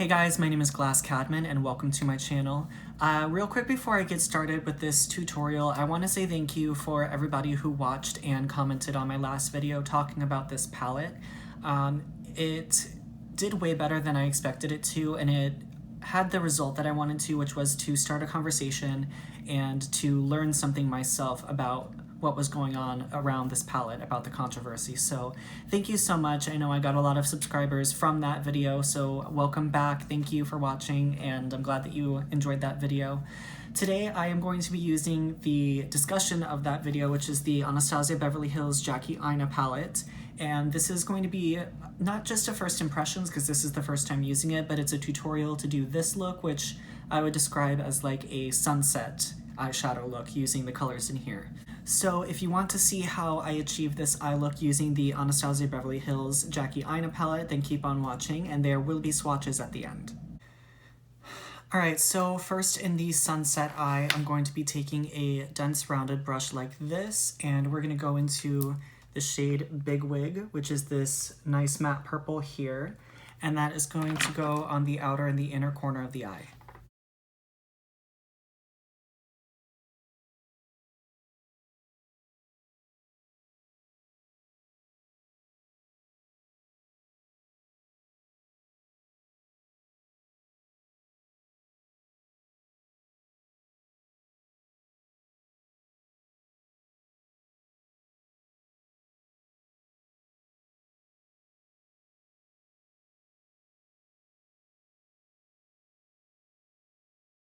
Hey guys, my name is Caedmon and welcome to my channel. Real quick before I get started with this tutorial, I want to say thank you for everybody who watched and commented on my last video talking about this palette. It did way better than I expected it to, and it had the result that I wanted to, which was to start a conversation and to learn something myself about what was going on around this palette, about the controversy. So thank you so much. I know I got a lot of subscribers from that video, so welcome back. Thank you for watching, and I'm glad that you enjoyed that video. Today I am going to be using the discussion of that video, which is the Anastasia Beverly Hills Jackie Aina palette. And this is going to be not just a first impressions, because this is the first time using it, but it's a tutorial to do this look, which I would describe as like a sunset eyeshadow look using the colors in here. So if you want to see how I achieve this eye look using the Anastasia Beverly Hills Jackie Aina palette, then keep on watching, and there will be swatches at the end. Alright, so first in the sunset eye, I'm going to be taking a dense rounded brush like this, and we're going to go into the shade Big Wig, which is this nice matte purple here, and that is going to go on the outer and the inner corner of the eye.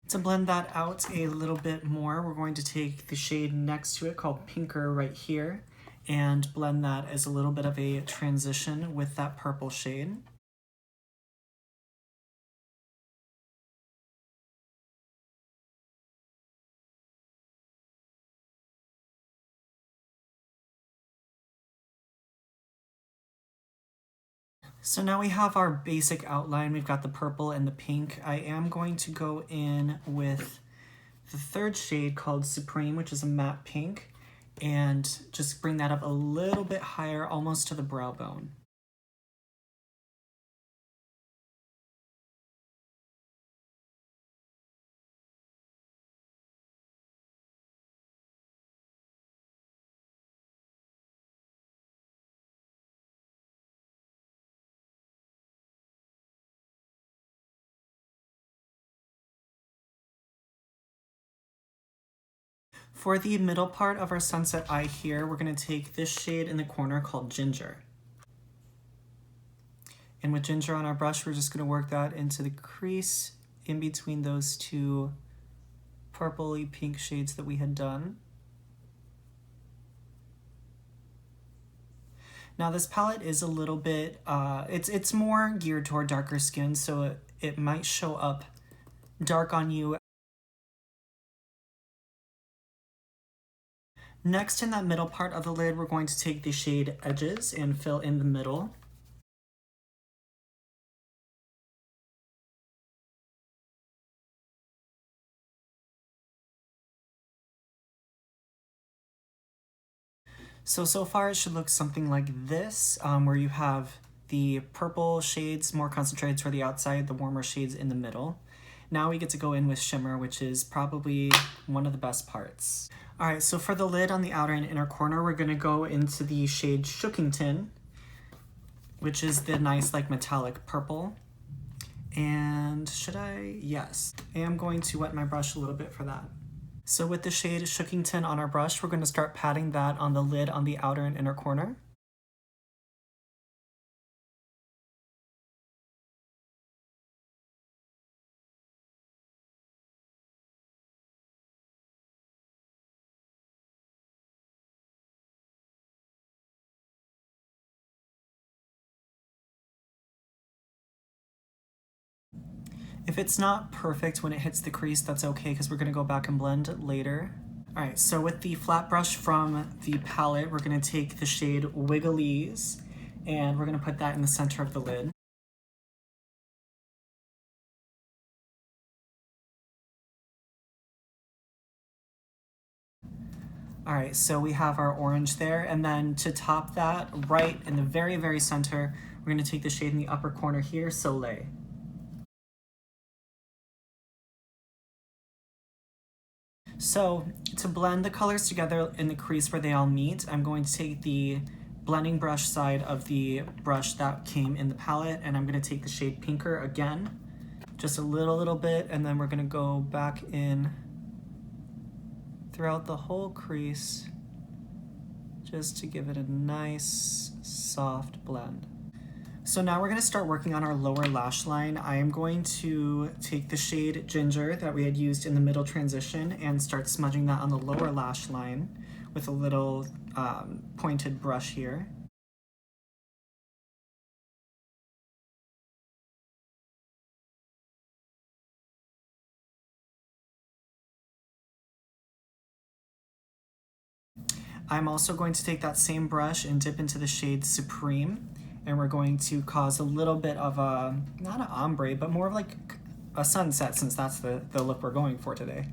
To blend that out a little bit more, we're going to take the shade next to it called Pinker right here and blend that as a little bit of a transition with that purple shade. So now we have our basic outline. We've got the purple and the pink. I am going to go in with the third shade called Supreme, which is a matte pink, and just bring that up a little bit higher, almost to the brow bone. For the middle part of our sunset eye here, we're going to take this shade in the corner called Ginger. And with Ginger on our brush, we're just going to work that into the crease in between those two purpley pink shades that we had done. Now this palette is a little bit, it's more geared toward darker skin, so it might show up dark on you. Next, in that middle part of the lid, we're going to take the shade Edges and fill in the middle. So far it should look something like this, where you have the purple shades more concentrated toward the outside, the warmer shades in the middle. Now we get to go in with shimmer, which is probably one of the best parts. Alright, so for the lid on the outer and inner corner, we're going to go into the shade Shookington, which is the nice like metallic purple. And should I? Yes. I am going to wet my brush a little bit for that. So with the shade Shookington on our brush, we're going to start patting that on the lid on the outer and inner corner. If it's not perfect when it hits the crease, that's okay, because we're going to go back and blend later. Alright, so with the flat brush from the palette, we're going to take the shade Wigglies, and we're going to put that in the center of the lid. Alright, so we have our orange there, and then to top that, right in the very, very center, we're going to take the shade in the upper corner here, Soleil. So to blend the colors together in the crease where they all meet, I'm going to take the blending brush side of the brush that came in the palette, and I'm going to take the shade Pinker again, just a little bit, and then we're going to go back in throughout the whole crease just to give it a nice soft blend. So now we're going to start working on our lower lash line. I am going to take the shade Ginger that we had used in the middle transition and start smudging that on the lower lash line with a little pointed brush here. I'm also going to take that same brush and dip into the shade Supreme, and we're going to cause a little bit of a, not an ombre, but more of like a sunset, since that's the look we're going for today.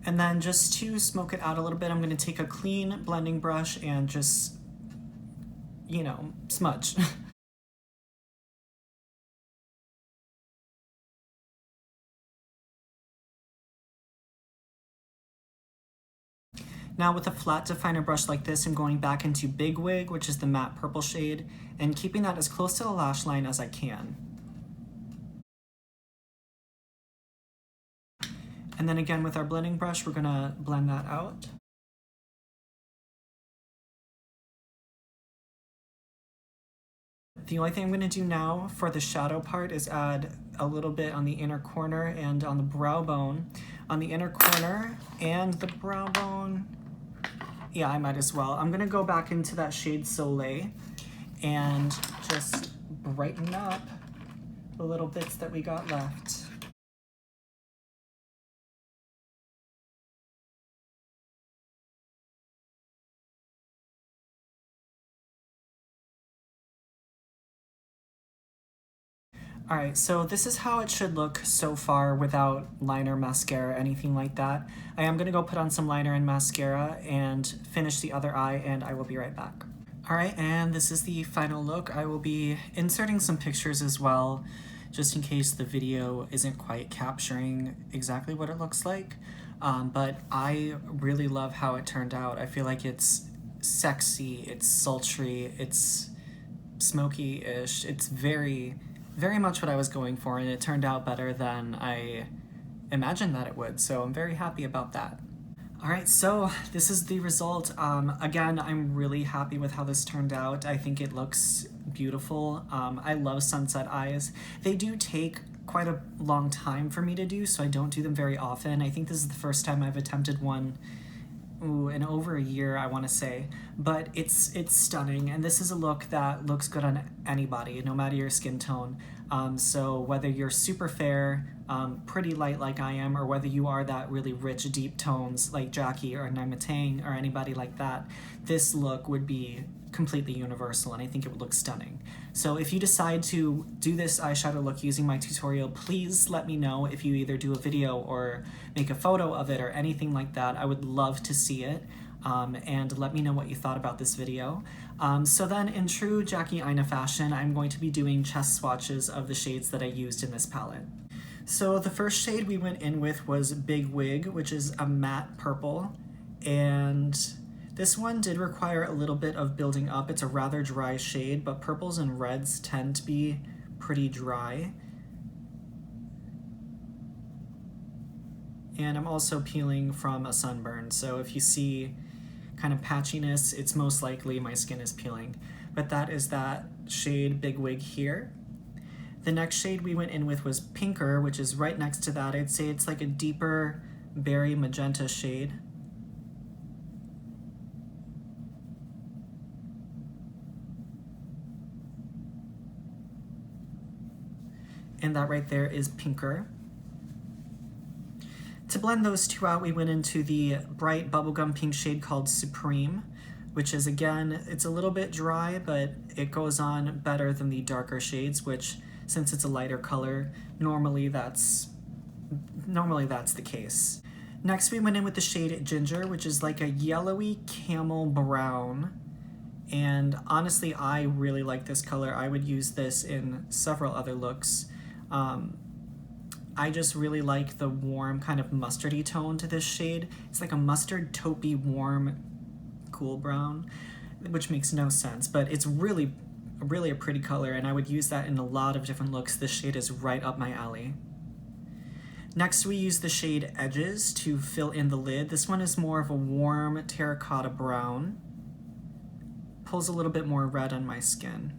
And then just to smoke it out a little bit, I'm going to take a clean blending brush and just, you know, smudge. Now with a flat definer brush like this, I'm going back into Big Wig, which is the matte purple shade, and keeping that as close to the lash line as I can. And then again with our blending brush, we're gonna blend that out. The only thing I'm gonna do now for the shadow part is add a little bit on the inner corner and on the brow bone. On the inner corner and the brow bone, yeah, I might as well. I'm gonna go back into that shade Soleil and just brighten up the little bits that we got left. All right, so this is how it should look so far without liner, mascara, anything like that. I am gonna go put on some liner and mascara and finish the other eye, and I will be right back. All right, and this is the final look. I will be inserting some pictures as well, just in case the video isn't quite capturing exactly what it looks like. But I really love how it turned out. I feel like it's sexy, it's sultry, it's smoky-ish. It's very much what I was going for, and it turned out better than I imagined that it would, so I'm very happy about that. All right, so this is the result. Again, I'm really happy with how this turned out. I think it looks beautiful. I love sunset eyes. They do take quite a long time for me to do, so I don't do them very often. I think this is the first time I've attempted one in over a year, I want to say, but it's stunning, and this is a look that looks good on anybody, no matter your skin tone. So whether you're super fair, pretty light like I am, or whether you are that really rich, deep tones like Jackie or Naimatang or anybody like that, this look would be completely universal, and I think it would look stunning. So if you decide to do this eyeshadow look using my tutorial, please let me know if you either do a video or make a photo of it or anything like that. I would love to see it, and let me know what you thought about this video. So then in true Jackie Aina fashion, I'm going to be doing chest swatches of the shades that I used in this palette. So the first shade we went in with was Big Wig, which is a matte purple, and this one did require a little bit of building up. It's a rather dry shade, but purples and reds tend to be pretty dry. And I'm also peeling from a sunburn, so if you see kind of patchiness, it's most likely my skin is peeling. But that is that shade Big Wig here. The next shade we went in with was Pinker, which is right next to that. I'd say it's like a deeper berry magenta shade. And that right there is Pinker. To blend those two out, we went into the bright bubblegum pink shade called Supreme, which is, again, it's a little bit dry, but it goes on better than the darker shades, which, since it's a lighter color, normally that's the case. Next, we went in with the shade Ginger, which is like a yellowy camel brown, And honestly, I really like this color. I would use this in several other looks. I just really like the warm kind of mustardy tone to this shade. It's like a mustard taupey warm cool brown, which makes no sense, but it's really a pretty color, and I would use that in a lot of different looks. This shade is right up my alley. Next, we use the shade Edges to fill in the lid. This one is more of a warm terracotta brown. Pulls a little bit more red on my skin.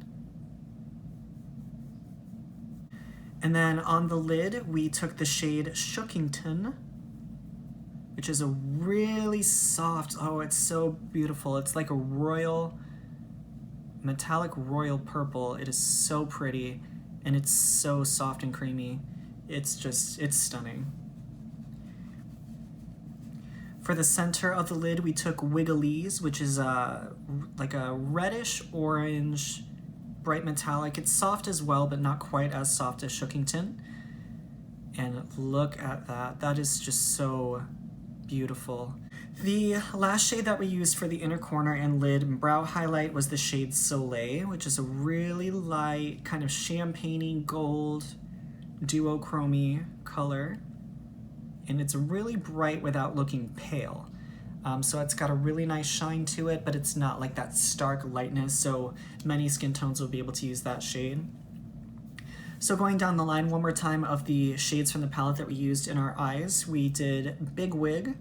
And then on the lid, we took the shade Shookington, which is a really soft, oh, it's so beautiful. It's like a royal, metallic royal purple. It is so pretty, and it's so soft and creamy. It's stunning. For the center of the lid, we took Wigglies, which is like a reddish orange, bright metallic. It's soft as well, but not quite as soft as Shookington. And look at that. That is just so beautiful. The last shade that we used for the inner corner and lid and brow highlight was the shade Soleil, which is a really light, kind of champagne-y gold, duochrome color. And it's really bright without looking pale. So it's got a really nice shine to it, but it's not like that stark lightness, so many skin tones will be able to use that shade. So going down the line one more time of the shades from the palette that we used in our eyes, we did Big Wig,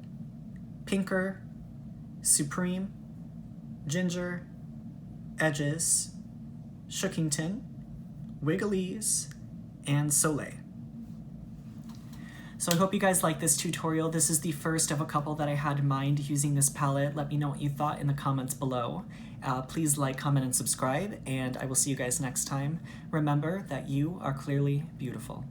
Pinker, Supreme, Ginger, Edges, Shookington, Wigglies, and Soleil. So I hope you guys like this tutorial. This is the first of a couple that I had in mind using this palette. Let me know what you thought in the comments below. Please like, comment, and subscribe, and I will see you guys next time. Remember that you are clearly beautiful.